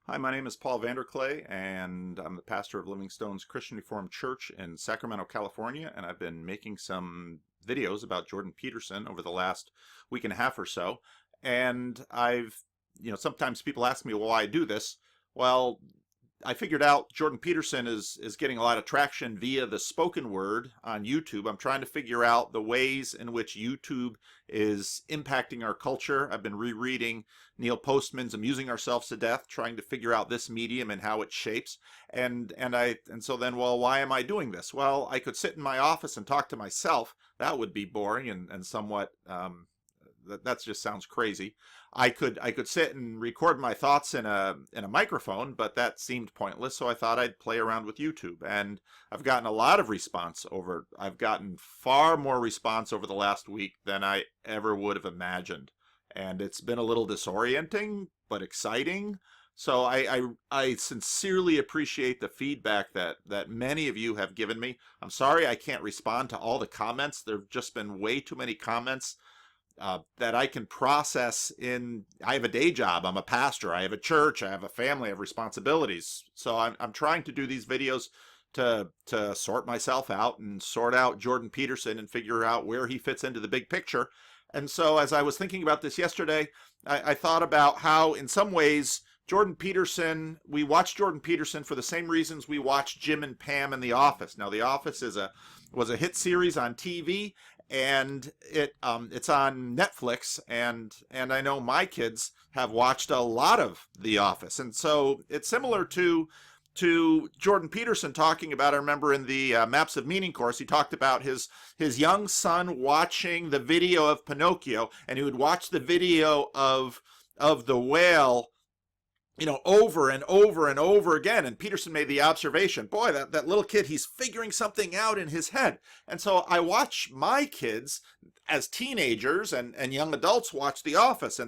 Hi, my name is Paul Vanderklay, and I'm the pastor of Living Stones Christian Reformed Church in Sacramento, California, and I've been making some videos about Jordan Peterson over the last week and a half or so. And sometimes people ask me, well, why I do this. Well, I figured out Jordan Peterson is getting a lot of traction via the spoken word on YouTube. I'm trying to figure out the ways in which YouTube is impacting our culture. I've been rereading Neil Postman's Amusing Ourselves to Death, trying to figure out this medium and how it shapes. So then, well, why am I doing this? Well, I could sit in my office and talk to myself. That would be boring and somewhat that just sounds crazy. I could sit and record my thoughts in a microphone, but that seemed pointless, so I thought I'd play around with YouTube. And I've gotten a lot of response over I've gotten far more response over the last week than I ever would have imagined. And it's been a little disorienting, but exciting. So I sincerely appreciate the feedback that many of you have given me. I'm sorry I can't respond to all the comments. There've just been way too many comments that I can process I have a day job, I'm a pastor, I have a church, I have a family, I have responsibilities. So I'm trying to do these videos to sort myself out and sort out Jordan Peterson and figure out where he fits into the big picture. And so as I was thinking about this yesterday, I thought about how in some ways we watch Jordan Peterson for the same reasons we watch Jim and Pam in The Office. Now, The Office was a hit series on TV, and it's on Netflix, and I know my kids have watched a lot of The Office, and so it's similar to Jordan Peterson talking about. I remember in the Maps of Meaning course, he talked about his young son watching the video of Pinocchio, and he would watch the video of the whale, over and over and over again. And Peterson made the observation, boy, that little kid, he's figuring something out in his head. And so I watch my kids as teenagers and young adults watch The Office.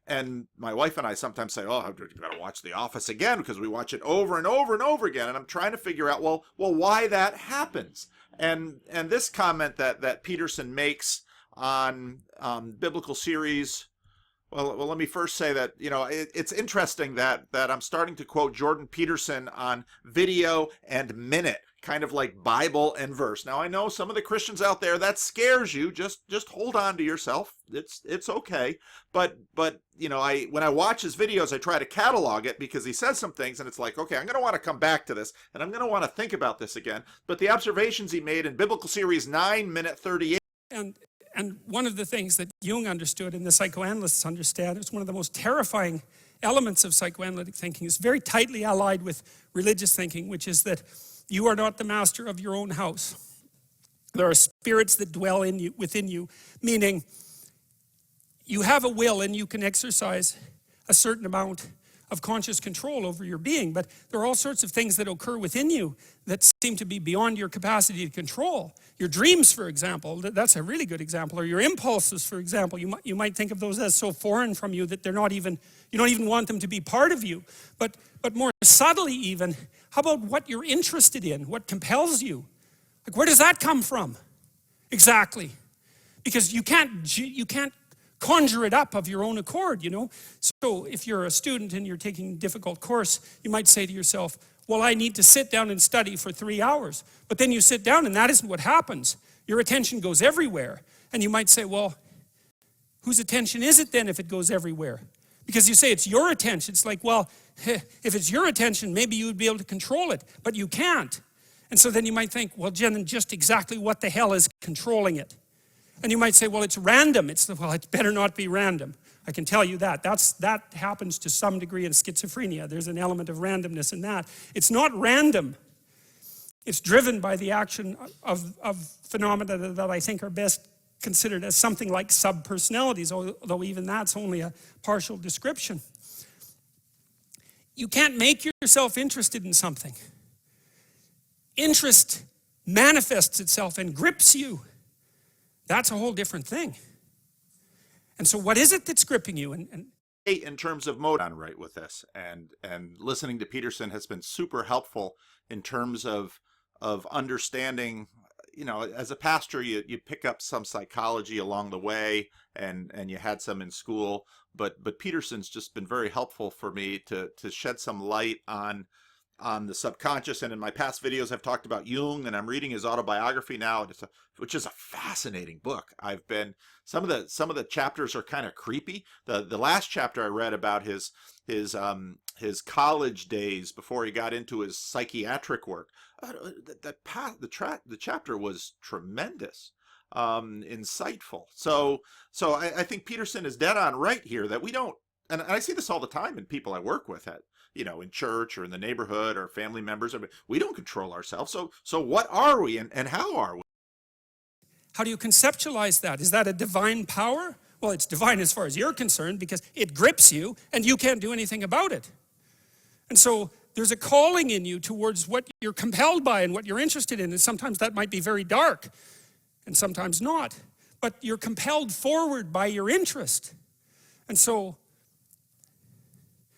And my wife and I sometimes say, oh, I've got to watch The Office again because we watch it over and over and over again. And I'm trying to figure out, well, why that happens. And this comment that Peterson makes on biblical series. Well, let me first say that, it's interesting that I'm starting to quote Jordan Peterson on video and minute, kind of like Bible and verse. Now, I know some of the Christians out there, that scares you. Just hold on to yourself. It's okay. But when I watch his videos, I try to catalog it because he says some things and it's like, okay, I'm going to want to come back to this and I'm going to want to think about this again. But the observations he made in Biblical Series 9, minute 38. And one of the things that Jung understood and the psychoanalysts understand, it's one of the most terrifying elements of psychoanalytic thinking, is very tightly allied with religious thinking, which is that you are not the master of your own house. There are spirits that dwell within you, meaning you have a will and you can exercise a certain amount of conscious control over your being, but there are all sorts of things that occur within you that seem to be beyond your capacity to control. Your dreams, for example, that's a really good example, or your impulses, for example. You might think of those as so foreign from you that you don't even want them to be part of you. But more subtly even, how about what you're interested in, what compels you? Like, where does that come from? Exactly. Because you can't conjure it up of your own accord, So if you're a student and you're taking a difficult course, you might say to yourself, well, I need to sit down and study for 3 hours. But then you sit down and that isn't what happens. Your attention goes everywhere. And you might say, well, whose attention is it then if it goes everywhere? Because you say it's your attention. It's like, well, if it's your attention, maybe you would be able to control it, but you can't. And so then you might think, well, Jen, just exactly what the hell is controlling it? And you might say, well, it's random. Well, it better not be random. I can tell you that. That happens to some degree in schizophrenia. There's an element of randomness in that. It's not random. It's driven by the action of phenomena that I think are best considered as something like subpersonalities, although even that's only a partial description. You can't make yourself interested in something. Interest manifests itself and grips you. That's a whole different thing. And so what is it that's gripping you? In terms of mode on right with this, and listening to Peterson has been super helpful in terms of understanding, as a pastor, you pick up some psychology along the way, and you had some in school, but Peterson's just been very helpful for me to shed some light on the subconscious. And in my past videos, I've talked about Jung, and I'm reading his autobiography now, which is a fascinating book. Some of the chapters are kind of creepy. The last chapter I read about his college days before he got into his psychiatric work. The chapter was tremendous, insightful. So I think Peterson is dead on right here, that we don't, and I see this all the time in people I work with in church or in the neighborhood or family members. We don't control ourselves. So what are we, and how are we? How do you conceptualize that? Is that a divine power? Well, it's divine as far as you're concerned, because it grips you and you can't do anything about it. And so there's a calling in you towards what you're compelled by and what you're interested in. And sometimes that might be very dark and sometimes not. But you're compelled forward by your interest. And so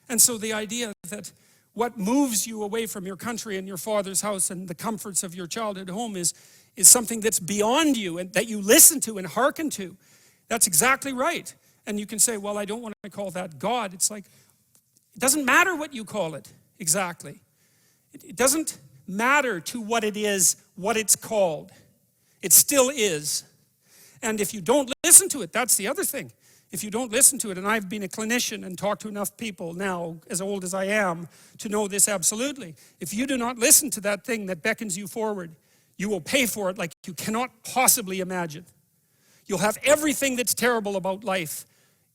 the idea that what moves you away from your country and your father's house and the comforts of your childhood home is something that's beyond you and that you listen to and hearken to. That's exactly right. And you can say, well, I don't want to call that God. It's like, it doesn't matter what you call it exactly. It doesn't matter to what it is, what it's called. It still is. And if you don't listen to it, that's the other thing. If you don't listen to it, and I've been a clinician and talked to enough people now, as old as I am, to know this absolutely. If you do not listen to that thing that beckons you forward, you will pay for it like you cannot possibly imagine. You'll have everything that's terrible about life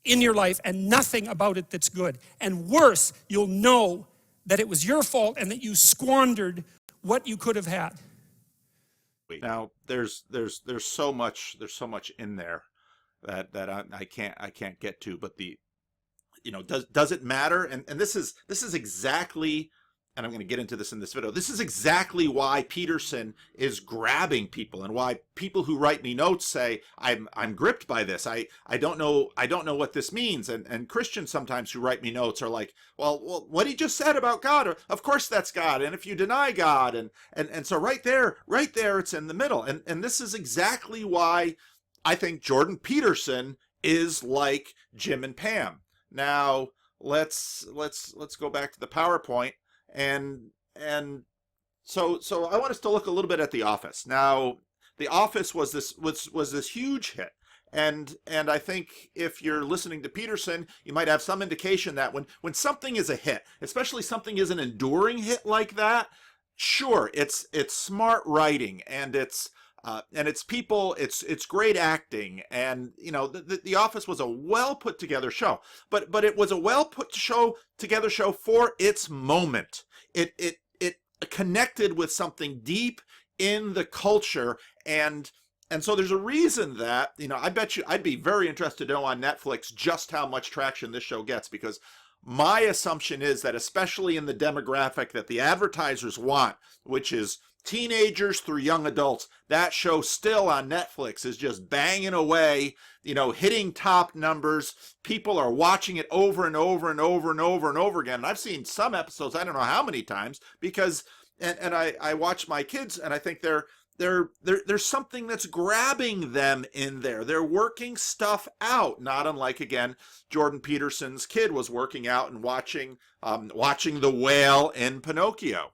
in your life and nothing about it that's good. And worse, you'll know that it was your fault and that you squandered what you could have had. Now, there's so much in there that I can't get to, but does it matter? And this is exactly, and I'm going to get into this in this video, this is exactly why Peterson is grabbing people, and why people who write me notes say, I'm gripped by this. I don't know what this means. And Christians sometimes who write me notes are like, well, what he just said about God, of course that's God. And if you deny God, and so right there, it's in the middle. And this is exactly why I think Jordan Peterson is like Jim and Pam. Now, let's go back to the PowerPoint. And so I want us to look a little bit at The Office. Now, The Office was this huge hit, and I think if you're listening to Peterson, you might have some indication that when something is a hit, especially something is an enduring hit like that, sure, it's smart writing, and it's people, it's great acting, and the Office was a well put together show, but it was a well put together show for its moment. It connected with something deep in the culture, and so there's a reason that I bet you I'd be very interested to know on Netflix just how much traction this show gets, because my assumption is that, especially in the demographic that the advertisers want, which is teenagers through young adults, that show still on Netflix is just banging away, hitting top numbers. People are watching it over and over and over and over and over again. And I've seen some episodes, I don't know how many times, because, and I watch my kids, and I think there's something that's grabbing them in there. They're working stuff out, not unlike, again, Jordan Peterson's kid was working out and watching the whale in Pinocchio.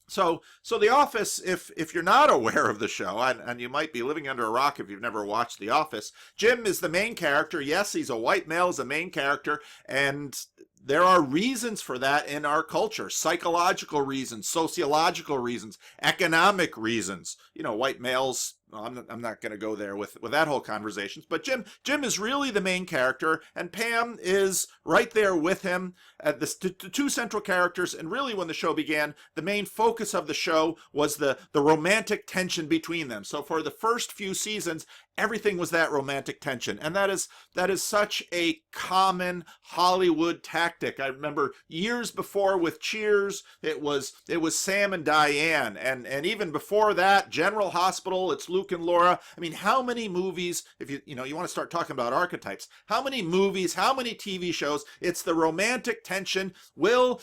So The Office, if you're not aware of the show, and you might be living under a rock if you've never watched The Office, Jim is the main character. Yes, he's a white male as a main character, and there are reasons for that in our culture: psychological reasons, sociological reasons, economic reasons. White males, I'm not going to go there with that whole conversation. But Jim is really the main character, and Pam is right there with him. The two central characters, and really when the show began, the main focus of the show was the romantic tension between them. So for the first few seasons, everything was that romantic tension. And that is such a common Hollywood tactic. I remember years before with Cheers, it was Sam and Diane, and even before that, General Hospital, it's Luke and Laura. I mean, how many movies, if you want to start talking about archetypes, how many movies, how many TV shows, it's the romantic tension. Will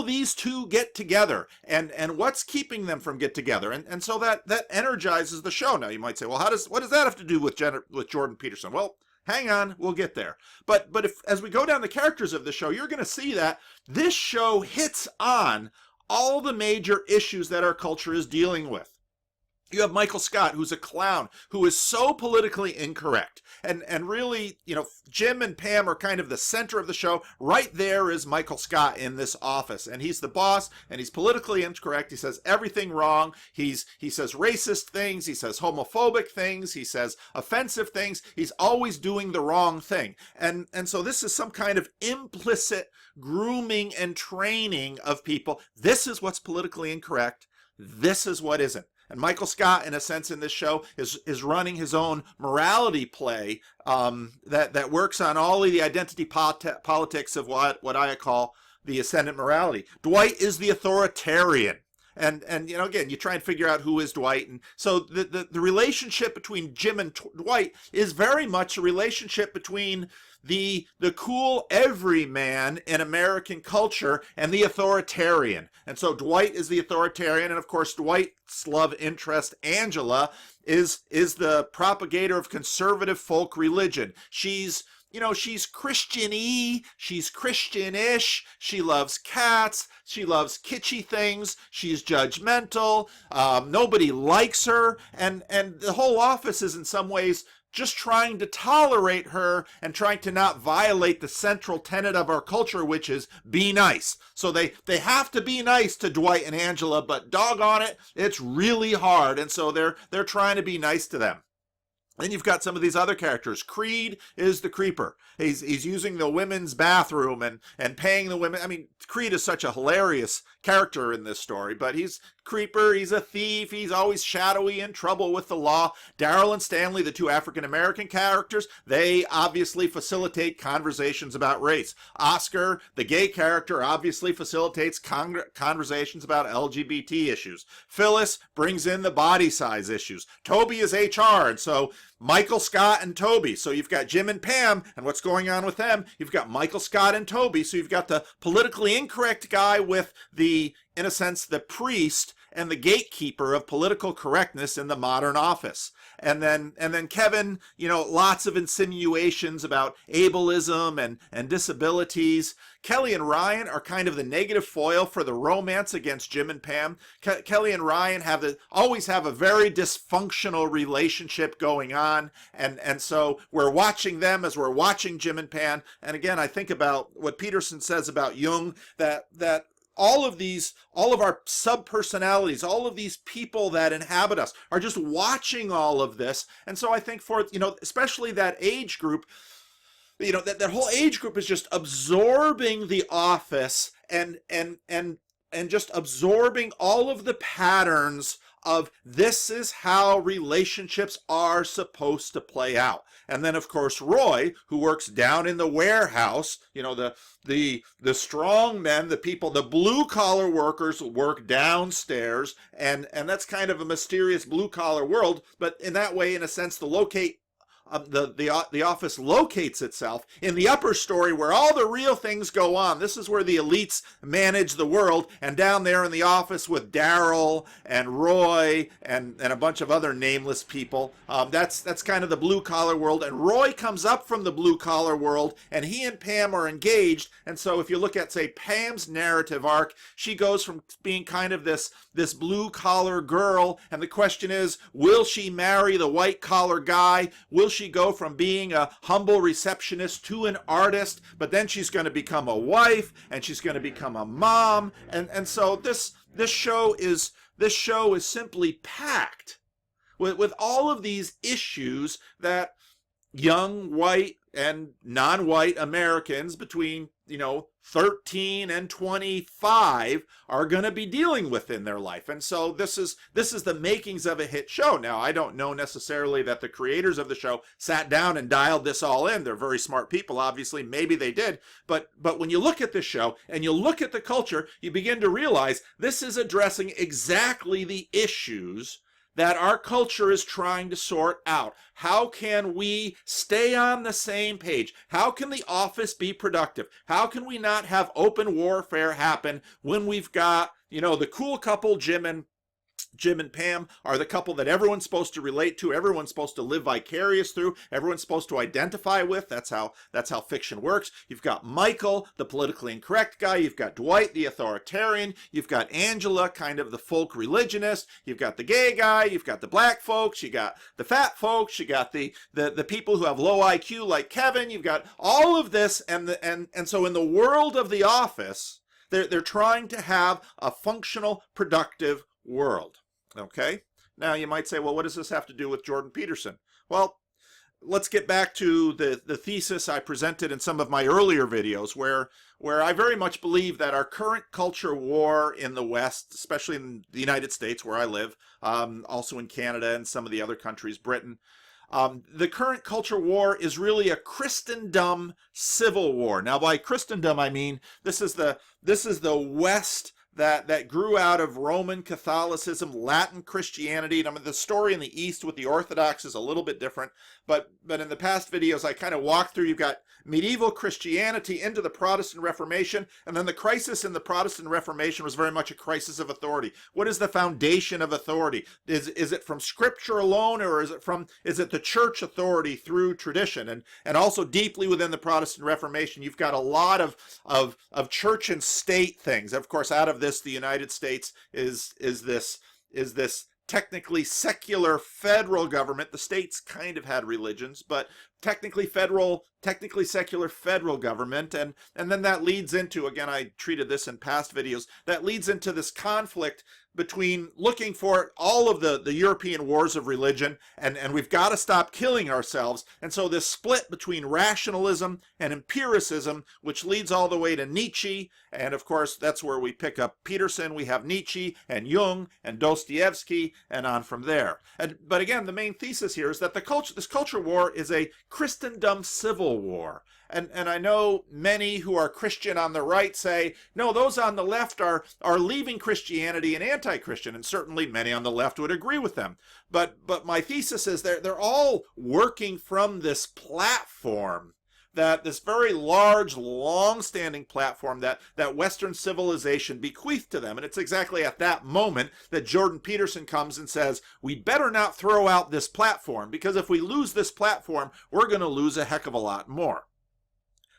these two get together? And what's keeping them from get together? And so that energizes the show. Now you might say, well, what does that have to do with Jordan Peterson? Well, hang on, we'll get there. But if as we go down the characters of the show, you're going to see that this show hits on all the major issues that our culture is dealing with. You have Michael Scott, who's a clown, who is so politically incorrect. And really, Jim and Pam are kind of the center of the show. Right there is Michael Scott in this office. And he's the boss, and he's politically incorrect. He says everything wrong. He says racist things. He says homophobic things. He says offensive things. He's always doing the wrong thing. And so this is some kind of implicit grooming and training of people. This is what's politically incorrect. This is what isn't. And Michael Scott, in a sense, in this show, is running his own morality play that works on all of the identity politics of what I call the ascendant morality. Dwight is the authoritarian. And again, you try and figure out who is Dwight. And so the relationship between Jim and Dwight is very much a relationship between the cool everyman in American culture and the authoritarian. And so Dwight is the authoritarian, and of course Dwight's love interest, Angela, is the propagator of conservative folk religion. She's Christian-y, she's Christian-ish, she loves cats, she loves kitschy things, she's judgmental, nobody likes her, and the whole office is in some ways just trying to tolerate her and trying to not violate the central tenet of our culture, which is be nice. So they have to be nice to Dwight and Angela, but doggone it, it's really hard, and so they're trying to be nice to them. Then you've got some of these other characters. Creed is the creeper. He's using the women's bathroom and paying the women. I mean, Creed is such a hilarious character in this story, but he's creeper, he's a thief, he's always shadowy, in trouble with the law. Daryl and Stanley, the two African-American characters, they obviously facilitate conversations about race. Oscar, the gay character, obviously facilitates conversations about LGBT issues. Phyllis brings in the body size issues. Toby is HR, and so Michael Scott and Toby. So you've got Jim and Pam, and what's going on with them? You've got Michael Scott and Toby. So you've got the politically incorrect guy with the, in a sense, the priest and the gatekeeper of political correctness in the modern office. And then Kevin, lots of insinuations about ableism and disabilities. Kelly and Ryan are kind of the negative foil for the romance against Jim and Pam. Kelly and Ryan always have a very dysfunctional relationship going on. And so we're watching them as we're watching Jim and Pam. And again, I think about what Peterson says about Jung, that all of our sub-personalities, all of these people that inhabit us are just watching all of this. And so I think for, especially that age group, that whole age group is just absorbing the office and just absorbing all of the patterns of this is how relationships are supposed to play out. And then, of course, Roy, who works down in the warehouse, the strong men, the people, the blue-collar workers work downstairs, and that's kind of a mysterious blue-collar world, but in that way, in a sense, the office locates itself in the upper story where all the real things go on. This is where the elites manage the world, and down there in the office with Daryl and Roy and a bunch of other nameless people, that's kind of the blue-collar world. And Roy comes up from the blue-collar world, and he and Pam are engaged. And so if you look at, say, Pam's narrative arc, she goes from being kind of this blue-collar girl, and the question is, will she marry the white-collar guy? Will she go from being a humble receptionist to an artist? But then she's going to become a wife, and she's going to become a mom, and so this show is simply packed with all of these issues that young white and non-white Americans between 13 and 25 are going to be dealing with in their life. And so this is the makings of a hit show. Now, I don't know necessarily that the creators of the show sat down and dialed this all in. They're very smart people, obviously. Maybe they did. But when you look at this show and you look at the culture, you begin to realize this is addressing exactly the issues that our culture is trying to sort out. How can we stay on the same page? How can the office be productive? How can we not have open warfare happen when we've got, the cool couple, Jim and Pam are the couple that everyone's supposed to relate to, everyone's supposed to live vicarious through, everyone's supposed to identify with. That's how fiction works. You've got Michael, the politically incorrect guy, you've got Dwight, the authoritarian, you've got Angela, kind of the folk religionist, you've got the gay guy, you've got the black folks, you got the fat folks, you got the people who have low IQ like Kevin, you've got all of this, and so in the world of The Office, they're trying to have a functional, productive world. Okay? Now you might say, well, what does this have to do with Jordan Peterson? Well, let's get back to the thesis I presented in some of my earlier videos where I very much believe that our current culture war in the West, especially in the United States where I live, also in Canada and some of the other countries, Britain, the current culture war is really a Christendom civil war. Now, by Christendom, I mean this is the West that grew out of Roman Catholicism, Latin Christianity. And I mean, the story in the East with the Orthodox is a little bit different. But in the past videos, I kind of walked through, you've got medieval Christianity into the Protestant Reformation, and then the crisis in the Protestant Reformation was very much a crisis of authority. What is the foundation of authority? Is it from Scripture alone, or is it the church authority through tradition? And also deeply within the Protestant Reformation, you've got a lot of church and state things. Of course, out of this, the United States is this technically secular federal government. The states kind of had religions, but technically secular federal government, and then that leads into, again, I treated this in past videos, that leads into this conflict between looking for all of the European wars of religion, and we've got to stop killing ourselves. And so this split between rationalism and empiricism, which leads all the way to Nietzsche, and of course that's where we pick up Peterson. We have Nietzsche and Jung and Dostoevsky and on from there. But again, the main thesis here is that this culture war is a Christendom civil war. And I know many who are Christian on the right say, no, those on the left are leaving Christianity and anti-Christian, and certainly many on the left would agree with them. But my thesis is they're all working from this platform, that this very large, long-standing platform that Western civilization bequeathed to them. And it's exactly at that moment that Jordan Peterson comes and says, we'd better not throw out this platform, because if we lose this platform, we're going to lose a heck of a lot more.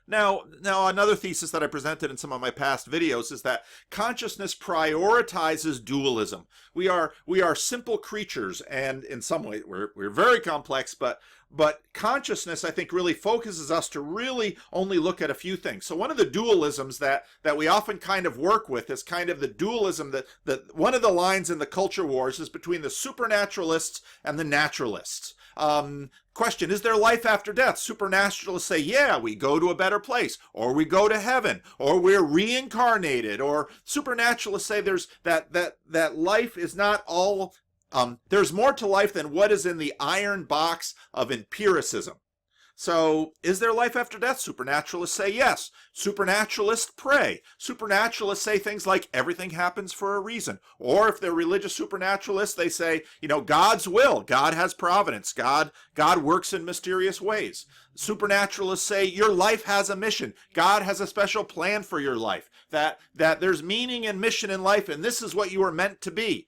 Now, another thesis that I presented in some of my past videos is that consciousness prioritizes dualism. We are simple creatures, and in some way we're very complex, but consciousness, I think, really focuses us to really only look at a few things. So one of the dualisms that we often kind of work with is kind of the dualism that one of the lines in the culture wars is between the supernaturalists and the naturalists. Question, is there life after death? Supernaturalists say, yeah, we go to a better place, or we go to heaven, or we're reincarnated. Or supernaturalists say there's that life is not all, there's more to life than what is in the iron box of empiricism. So, is there life after death? Supernaturalists say yes. Supernaturalists pray. Supernaturalists say things like everything happens for a reason. Or if they're religious supernaturalists, they say, God's will. God has providence. God works in mysterious ways. Supernaturalists say your life has a mission. God has a special plan for your life. That there's meaning and mission in life, and this is what you are meant to be.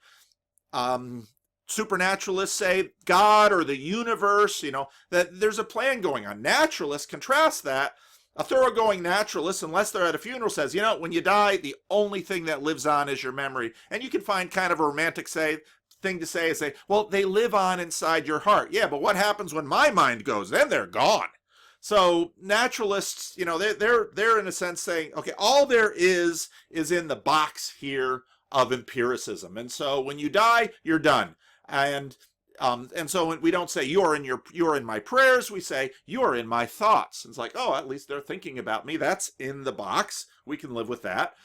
Supernaturalists say God or the universe, that there's a plan going on. Naturalists contrast that. A thoroughgoing naturalist, unless they're at a funeral, says, when you die, the only thing that lives on is your memory. And you can find kind of a romantic thing to say is well, they live on inside your heart. Yeah, but what happens when my mind goes? Then they're gone. So naturalists, they're in a sense saying, okay, all there is in the box here of empiricism. And so when you die, you're done. And And so we don't say you're in my prayers. We say you're in my thoughts. It's like, oh, at least they're thinking about me. That's in the box. We can live with that.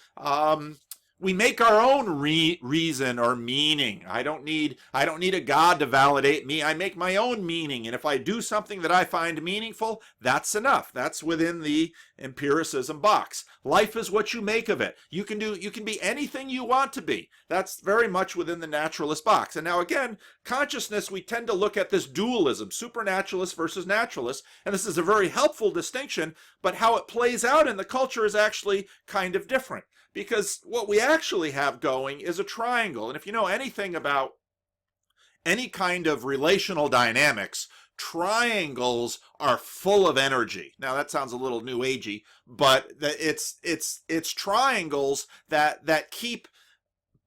We make our own reason or meaning. I don't need a God to validate me. I make my own meaning, and if I do something that I find meaningful, that's enough. That's within the empiricism box. Life is what you make of it. You can be anything you want to be. That's very much within the naturalist box. And now again, consciousness, we tend to look at this dualism, supernaturalist versus naturalist, and this is a very helpful distinction, but how it plays out in the culture is actually kind of different. Because what we actually have going is a triangle. And if you know anything about any kind of relational dynamics, triangles are full of energy. Now that sounds a little new agey, but it's triangles that keep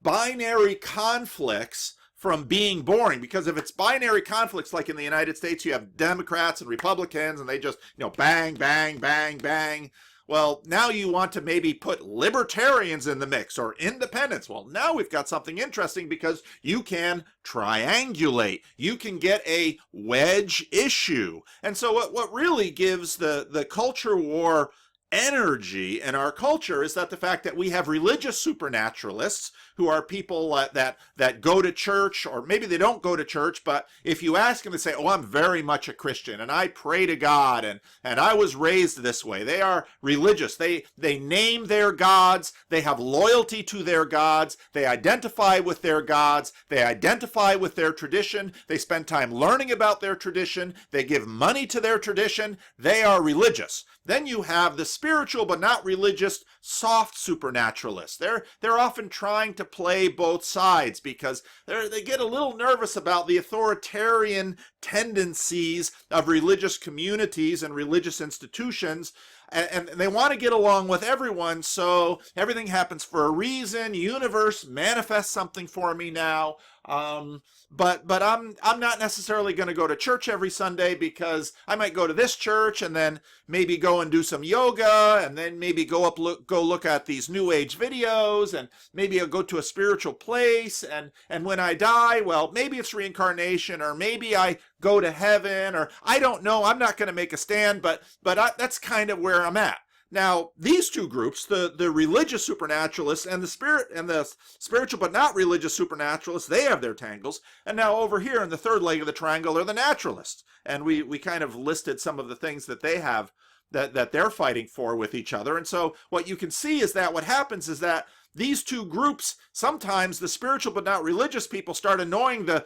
binary conflicts from being boring. Because if it's binary conflicts, like in the United States, you have Democrats and Republicans, and they just, bang, bang, bang, bang. Well, now you want to maybe put libertarians in the mix or independents. Well, now we've got something interesting because you can triangulate. You can get a wedge issue. And so what really gives the culture war energy in our culture is that the fact that we have religious supernaturalists who are people that go to church, or maybe they don't go to church, but if you ask them, they say, oh, I'm very much a Christian and I pray to God and I was raised this way. They are religious. They name their gods. They have loyalty to their gods. They identify with their gods. They identify with their tradition. They spend time learning about their tradition. They give money to their tradition. They are religious. Then you have the spiritual but not religious soft supernaturalists. They're often trying to play both sides because they get a little nervous about the authoritarian tendencies of religious communities and religious institutions. And they want to get along with everyone, so everything happens for a reason. Universe manifests something for me now. But I'm not necessarily going to go to church every Sunday because I might go to this church and then maybe go and do some yoga and then maybe go look at these New Age videos and maybe I'll go to a spiritual place and when I die, well, maybe it's reincarnation or maybe I go to heaven or I don't know. I'm not going to make a stand, but that's kind of where I'm at. Now, these two groups, the religious supernaturalists and the spiritual but not religious supernaturalists, they have their tangles. And now over here in the third leg of the triangle are the naturalists. And we kind of listed some of the things that they have that they're fighting for with each other. And so what you can see is that what happens is that these two groups, sometimes the spiritual but not religious people start annoying the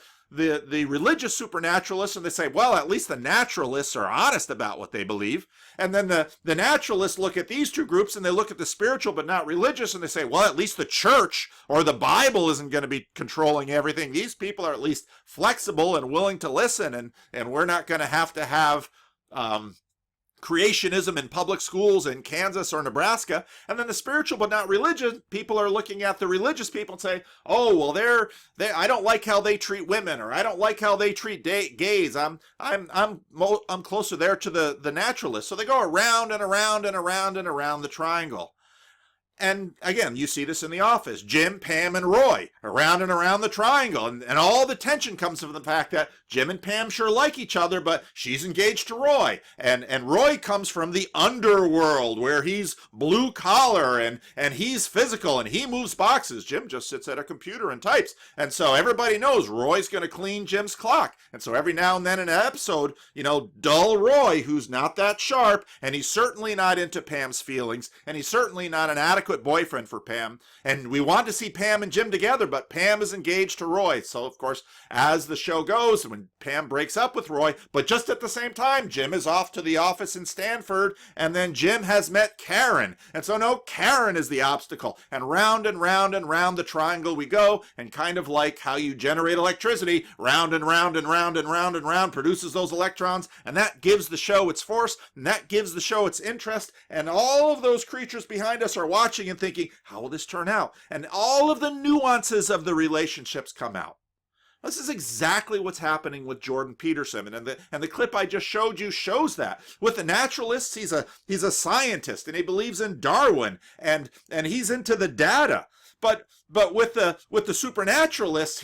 religious supernaturalists, and they say, well, at least the naturalists are honest about what they believe. And then the naturalists look at these two groups and they look at the spiritual but not religious and they say, well, at least the church or the Bible isn't going to be controlling everything. These people are at least flexible and willing to listen, and we're not going to have creationism in public schools in Kansas or Nebraska. And then the spiritual but not religious people are looking at the religious people and say, oh, well, I don't like how they treat women, or I don't like how they treat gays. I'm closer there to the naturalists. So they go around and around and around and around the triangle. And again, you see this in The Office. Jim, Pam, and Roy, around and around the triangle. And all the tension comes from the fact that Jim and Pam sure like each other, but she's engaged to Roy. And Roy comes from the underworld, where he's blue collar and he's physical and he moves boxes. Jim just sits at a computer and types. And so everybody knows Roy's going to clean Jim's clock. And so every now and then in an episode, dull Roy, who's not that sharp, and he's certainly not into Pam's feelings, and he's certainly not an adequate boyfriend for Pam, and we want to see Pam and Jim together, but Pam is engaged to Roy. So of course, as the show goes, when Pam breaks up with Roy, but just at the same time, Jim is off to the office in Stanford, and then Jim has met Karen, and so no, Karen is the obstacle, and round and round and round the triangle we go, and kind of like how you generate electricity, round and round and round and round and round produces those electrons, and that gives the show its force, and that gives the show its interest, and all of those creatures behind us are watching and thinking, how will this turn out? And all of the nuances of the relationships come out. This is exactly what's happening with Jordan Peterson, and the clip I just showed you shows that. With the naturalists, he's a scientist, and he believes in Darwin, and he's into the data. But with the supernaturalists,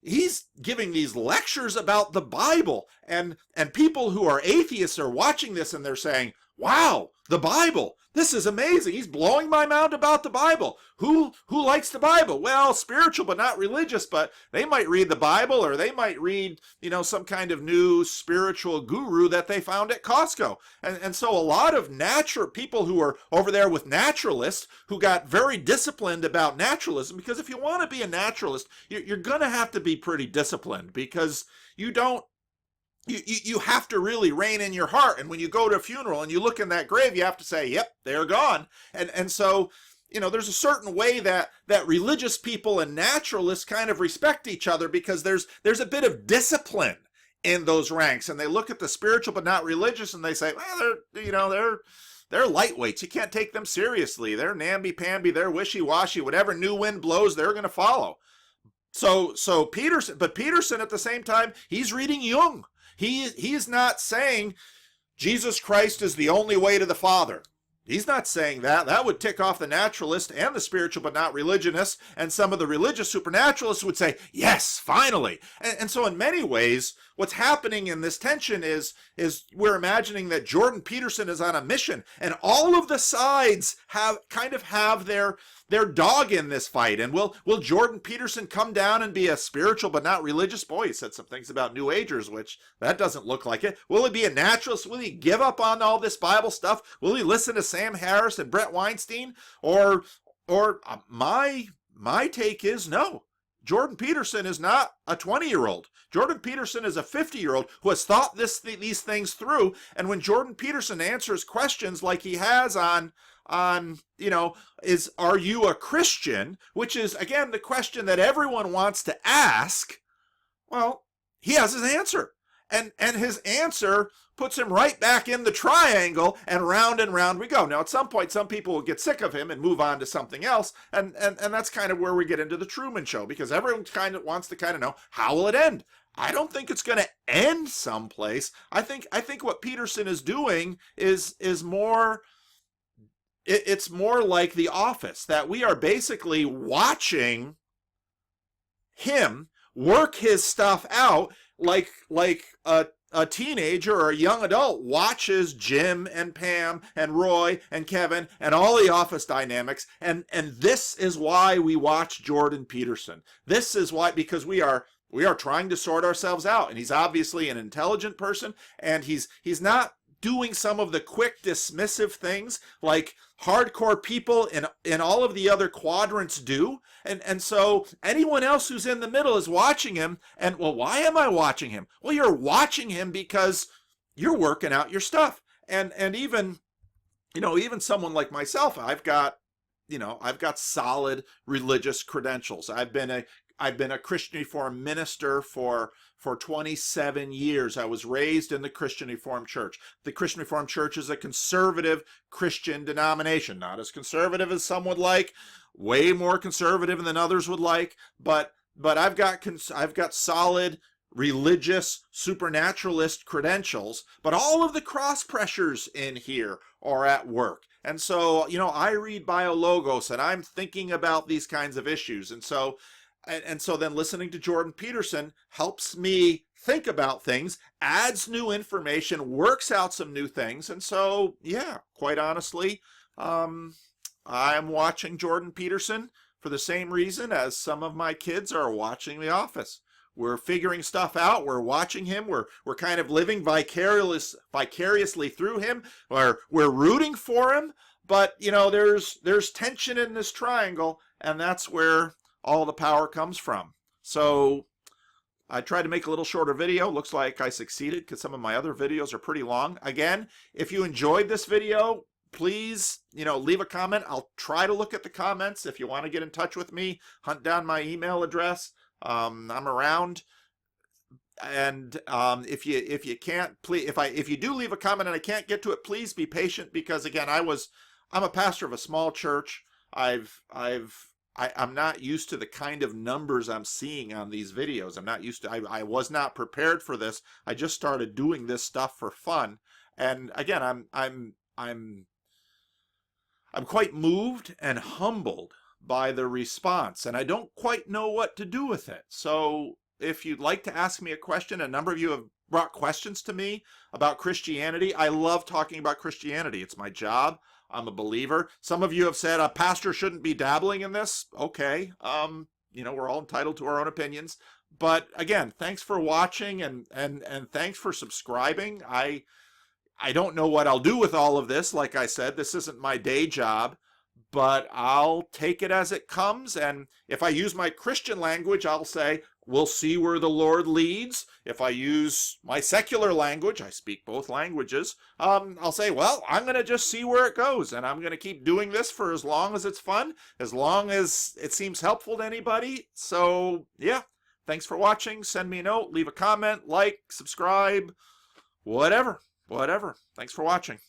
he's giving these lectures about the Bible, and people who are atheists are watching this and they're saying, wow, the Bible, this is amazing. He's blowing my mind about the Bible. Who likes the Bible? Well, spiritual but not religious, but they might read the Bible, or they might read, some kind of new spiritual guru that they found at Costco. And so a lot of natural people who are over there with naturalists who got very disciplined about naturalism, because if you want to be a naturalist, you're going to have to be pretty disciplined, because you have to really rein in your heart. And when you go to a funeral and you look in that grave, you have to say, yep, they're gone. And so, there's a certain way that religious people and naturalists kind of respect each other, because there's a bit of discipline in those ranks. And they look at the spiritual but not religious and they say, well, they're lightweights. You can't take them seriously. They're namby-pamby, they're wishy-washy. Whatever new wind blows, they're going to follow. So Peterson at the same time, he's reading Jung. He is not saying Jesus Christ is the only way to the Father. He's not saying that. That would tick off the naturalist and the spiritual but not religionists, and some of the religious supernaturalists would say, yes, finally. And so in many ways, what's happening in this tension is we're imagining that Jordan Peterson is on a mission, and all of the sides have their dog in this fight. And will Jordan Peterson come down and be a spiritual but not religious? Boy, he said some things about New Agers, which that doesn't look like it. Will he be a naturalist? Will he give up on all this Bible stuff? Will he listen to Sam Harris and Brett Weinstein? Or my take is no. Jordan Peterson is not a 20-year-old. Jordan Peterson is a 50-year-old who has thought these things through. And when Jordan Peterson answers questions like he has on are you a Christian, which is, again, the question that everyone wants to ask, well, he has his answer. And his answer puts him right back in the triangle, and round we go. Now, at some point, some people will get sick of him and move on to something else, and that's kind of where we get into the Truman Show, because everyone kind of wants to know, how will it end? I don't think it's going to end someplace. I think what Peterson is doing is more... It's more like The Office, that we are basically watching him work his stuff out like a teenager or a young adult watches Jim and Pam and Roy and Kevin and all the office dynamics. And this is why we watch Jordan Peterson. This is why, because we are trying to sort ourselves out. And he's obviously an intelligent person, and he's not doing some of the quick dismissive things like hardcore people in all of the other quadrants do. And so anyone else who's in the middle is watching him. And, well, why am I watching him? Well, you're watching him because you're working out your stuff. And even someone like myself, I've got solid religious credentials. I've been a Christian Reformed minister for 27 years. I was raised in the Christian Reformed Church. The Christian Reformed Church is a conservative Christian denomination, not as conservative as some would like, way more conservative than others would like, but I've got solid religious supernaturalist credentials, but all of the cross pressures in here are at work. And so, I read BioLogos and I'm thinking about these kinds of issues. And so then listening to Jordan Peterson helps me think about things, adds new information, works out some new things. And so, yeah, quite honestly, I'm watching Jordan Peterson for the same reason as some of my kids are watching The Office. We're figuring stuff out. We're watching him. We're kind of living vicariously through him. We're rooting for him. But, there's tension in this triangle, and that's where all the power comes from. So I tried to make a little shorter video. Looks like I succeeded, because some of my other videos are pretty long. Again, if you enjoyed this video, please, leave a comment. I'll try to look at the comments. If you want to get in touch with me, hunt down my email address. I'm around. And if you can't, please, if you do leave a comment and I can't get to it, please be patient, because again, I'm a pastor of a small church. I'm not used to the kind of numbers I'm seeing on these videos. I'm not used to, I was not prepared for this. I just started doing this stuff for fun. And again, I'm quite moved and humbled by the response, and I don't quite know what to do with it. So if you'd like to ask me a question. A number of you have brought questions to me about Christianity. I love talking about Christianity. It's my job. I'm a believer. Some of you have said a pastor shouldn't be dabbling in this. Okay. We're all entitled to our own opinions. But again, thanks for watching and thanks for subscribing. I don't know what I'll do with all of this. Like I said, this isn't my day job, but I'll take it as it comes. And if I use my Christian language, I'll say, we'll see where the Lord leads. If I use my secular language, I speak both languages, I'll say, well, I'm going to just see where it goes. And I'm going to keep doing this for as long as it's fun, as long as it seems helpful to anybody. So, yeah, thanks for watching. Send me a note, leave a comment, like, subscribe, whatever. Thanks for watching.